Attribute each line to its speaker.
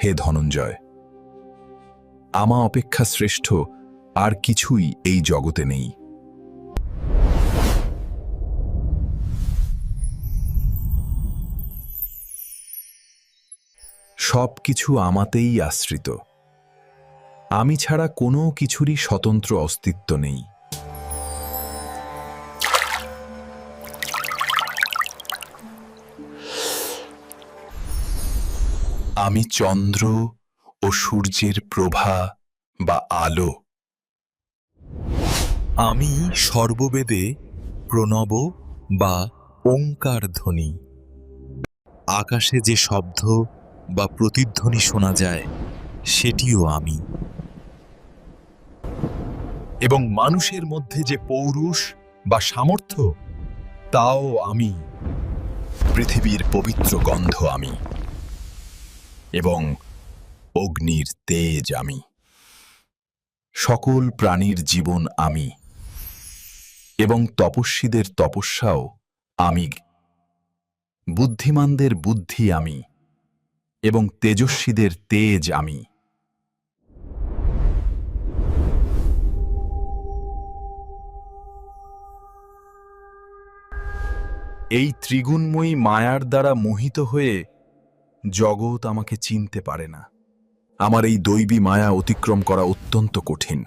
Speaker 1: হে ধনঞ্জয়, আমা অপেক্ষা শ্রেষ্ঠ আর কিছুই এই জগতে নেই। সব কিছু আমাতেই আশ্রিত। আমি ছাড়া কোনো কিছুরই স্বতন্ত্র অস্তিত্ব নেই। আমি চন্দ্র ও সূর্যের প্রভা বা আলো। আমি সর্ববেদে প্রণব বা ওঙ্কার ধ্বনি। আকাশে যে শব্দ বা প্রতিধ্বনি শোনা যায় সেটিও আমি। এবং মানুষের মধ্যে যে পৌরুষ বা সামর্থ্য তাও আমি। পৃথিবীর পবিত্র গন্ধ আমি এবং অগ্নির তেজ আমি। সকল প্রাণীর জীবন আমি এবং তপস্বীদের তপস্যাও আমি। বুদ্ধিমানদের বুদ্ধি আমি এবং তেজস্বীদের তেজ আমি। এই ত্রিগুণময়ী মায়ার দ্বারা মোহিত হয়ে জগৎ আমাকে চিনতে পারে না। আমার এই দৈবী মায়া অতিক্রম করা অত্যন্ত কঠিন।